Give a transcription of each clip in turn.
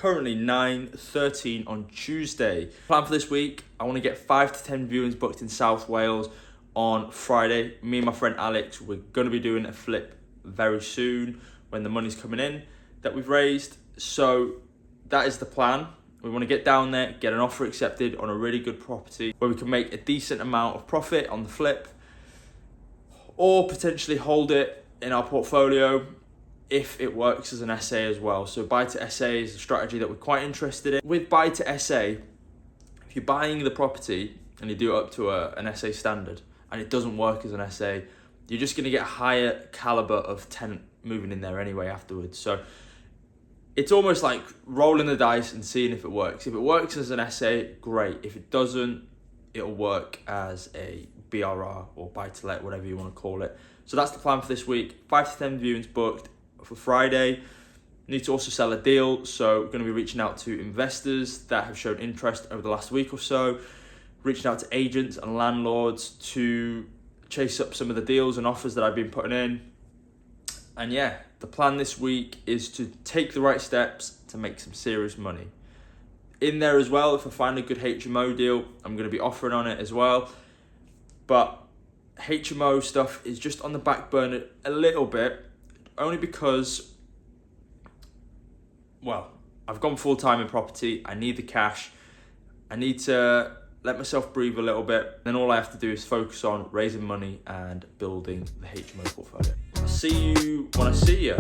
currently 9:13 on Tuesday. Plan for this week, I want to get 5 to 10 viewings booked in South Wales on Friday. Me and my friend Alex, we're going to be doing a flip very soon when the money's coming in that we've raised. So that is the plan. We want to get down there, get an offer accepted on a really good property where we can make a decent amount of profit on the flip, or potentially hold it in our portfolio if it works as an SA as well. So buy to SA is a strategy that we're quite interested in. With buy to SA, if you're buying the property and you do it up to an SA standard and it doesn't work as an SA, you're just going to get a higher caliber of tenant moving in there anyway afterwards. So it's almost like rolling the dice and seeing if it works. If it works as an SA, great. If it doesn't, it'll work as a BRR or buy to let, whatever you want to call it. So that's the plan for this week. 5 to 10 viewings booked for Friday. Need to also sell a deal, so we're going to be reaching out to investors that have shown interest over the last week or so, reaching out to agents and landlords to chase up some of the deals and offers that I've been putting in. And yeah, the plan this week is to take the right steps to make some serious money. In there as well, if I find a good HMO deal, I'm going to be offering on it as well. But HMO stuff is just on the back burner a little bit, only because, well, I've gone full-time in property. I need the cash. I need to let myself breathe a little bit. Then all I have to do is focus on raising money and building the HMO portfolio. I'll see you when I see you.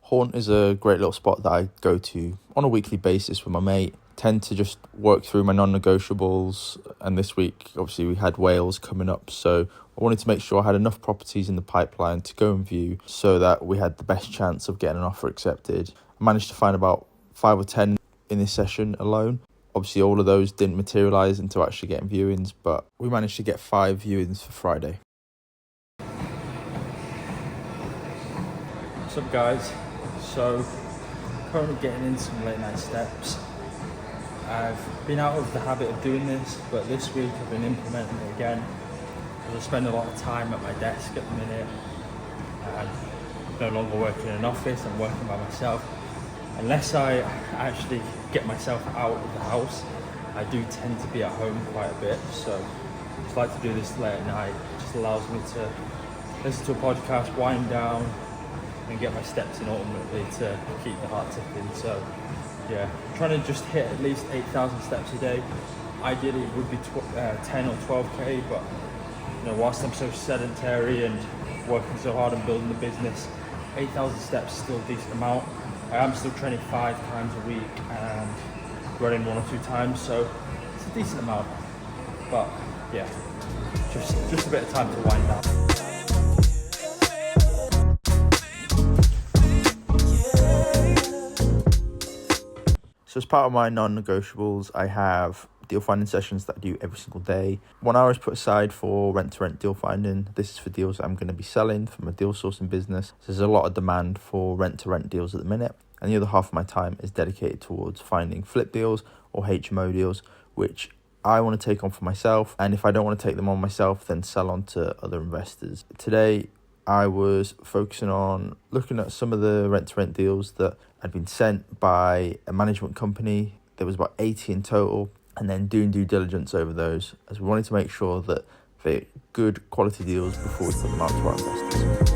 Horn is a great little spot that I go to on a weekly basis with my mate. Tend to just work through my non-negotiables, and this week obviously we had Wales coming up, so I wanted to make sure I had enough properties in the pipeline to go and view so that we had the best chance of getting an offer accepted. I managed to find about 5 or 10 in this session alone. Obviously all of those didn't materialise into actually getting viewings, but we managed to get 5 viewings for Friday. What's up, guys? So currently getting in some late night steps. I've been out of the habit of doing this, but this week I've been implementing it again. I spend a lot of time at my desk at the minute. I'm no longer working in an office, I'm working by myself. Unless I actually get myself out of the house, I do tend to be at home quite a bit. So I just like to do this late at night. It just allows me to listen to a podcast, wind down, and get my steps in ultimately to keep the heart ticking. So yeah, I'm trying to just hit at least 8,000 steps a day. Ideally it would be 10 or 12k, but you know, whilst I'm so sedentary and working so hard on building the business, 8,000 steps is still a decent amount. I am still training 5 times a week and running 1 or 2 times, so it's a decent amount. But yeah, just a bit of time to wind down. So as part of my non-negotiables, I have deal finding sessions that I do every single day. 1 hour is put aside for rent-to-rent deal finding. This is for deals that I'm going to be selling from a deal sourcing business. So there's a lot of demand for rent-to-rent deals at the minute. And the other half of my time is dedicated towards finding flip deals or HMO deals, which I want to take on for myself. And if I don't want to take them on myself, then sell on to other investors. Today, I was focusing on looking at some of the rent-to-rent deals that had been sent by a management company. There was about 80 in total, and then doing due diligence over those, as we wanted to make sure that they're good quality deals before we put them out to our investors.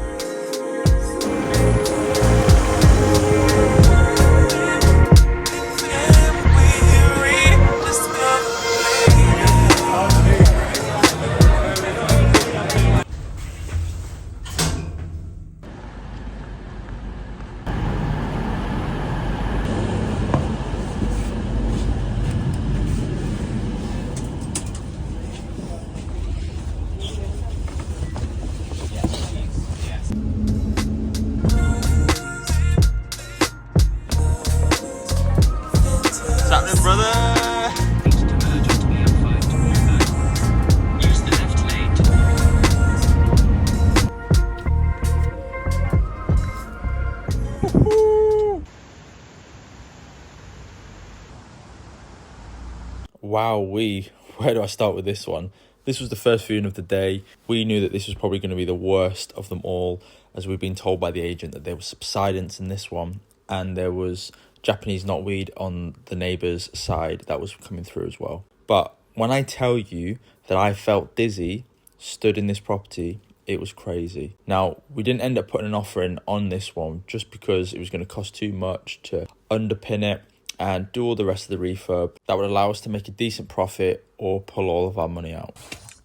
Wowee, where do I start with this one? This was the first viewing of the day. We knew that this was probably going to be the worst of them all, as we've been told by the agent that there was subsidence in this one, and there was Japanese knotweed on the neighbour's side that was coming through as well. But when I tell you that I felt dizzy, stood in this property, it was crazy. Now, we didn't end up putting an offer in on this one just because it was going to cost too much to underpin it and do all the rest of the refurb. That would allow us to make a decent profit or pull all of our money out.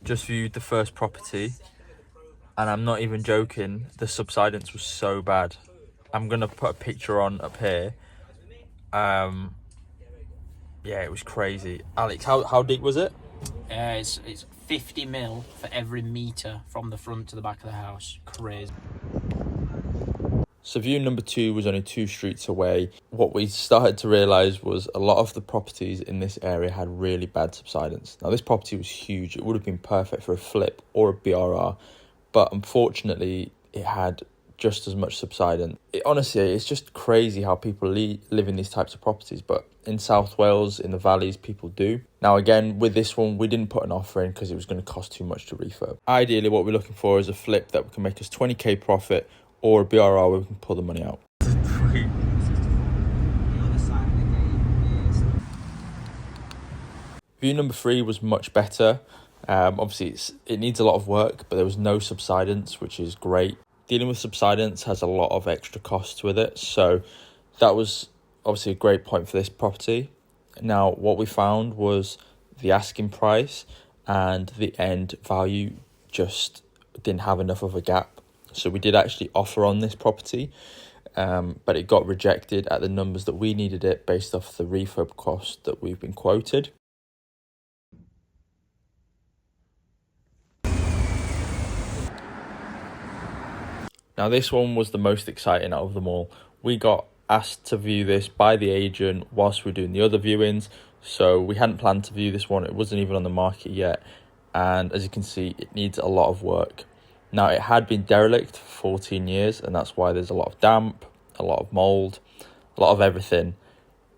Just viewed the first property, and I'm not even joking, the subsidence was so bad. I'm going to put a picture on up here. Yeah, it was crazy. Alex, how deep was it? It's 50 mil for every metre from the front to the back of the house. Crazy. So view number 2 was only 2 streets away. What we started to realise was a lot of the properties in this area had really bad subsidence. Now, this property was huge. It would have been perfect for a flip or a BRR, but unfortunately it had just as much subsidence. Honestly, it's just crazy how people live in these types of properties, but in South Wales, in the valleys, people do. Now again, with this one, we didn't put an offer in because it was going to cost too much to refurb. Ideally, what we're looking for is a flip that can make us 20k profit, or a BRR where we can pull the money out. View number 3 was much better. Obviously, it needs a lot of work, but there was no subsidence, which is great. Dealing with subsidence has a lot of extra costs with it, so that was obviously a great point for this property. Now, what we found was the asking price and the end value just didn't have enough of a gap. So we did actually offer on this property, but it got rejected at the numbers that we needed it based off the refurb cost that we've been quoted. Now, this one was the most exciting out of them all. We got asked to view this by the agent whilst we were doing the other viewings, so we hadn't planned to view this one. It wasn't even on the market yet, and as you can see, it needs a lot of work. Now, it had been derelict for 14 years, and that's why there's a lot of damp, a lot of mould, a lot of everything.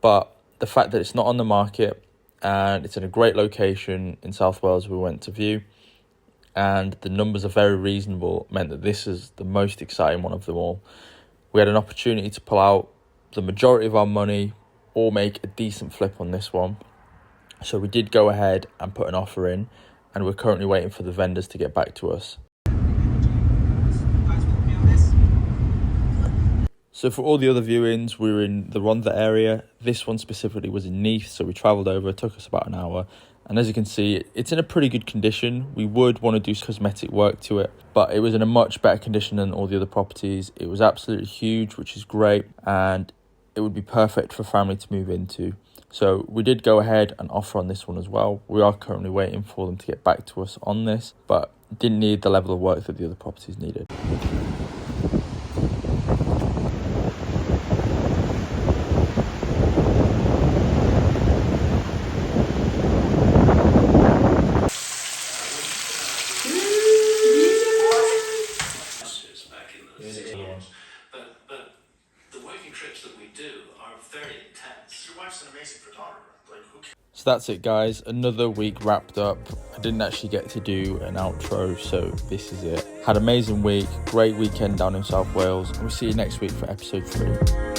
But the fact that it's not on the market and it's in a great location in South Wales we went to view, and the numbers are very reasonable, meant that this is the most exciting one of them all. We had an opportunity to pull out the majority of our money or make a decent flip on this one. So we did go ahead and put an offer in, and we're currently waiting for the vendors to get back to us. So for all the other viewings, we were in the Rhondda area. This one specifically was in Neath, so we travelled over. It took us about an hour. And as you can see, it's in a pretty good condition. We would want to do cosmetic work to it, but it was in a much better condition than all the other properties. It was absolutely huge, which is great, and it would be perfect for a family to move into. So we did go ahead and offer on this one as well. We are currently waiting for them to get back to us on this, but didn't need the level of work that the other properties needed. But the working trips that we do are very intense. Your wife's an amazing photographer. Like, who cares? So that's it, guys. Another week wrapped up. I didn't actually get to do an outro, so this is it. Had an amazing week, great weekend down in South Wales, and we'll see you next week for episode 3.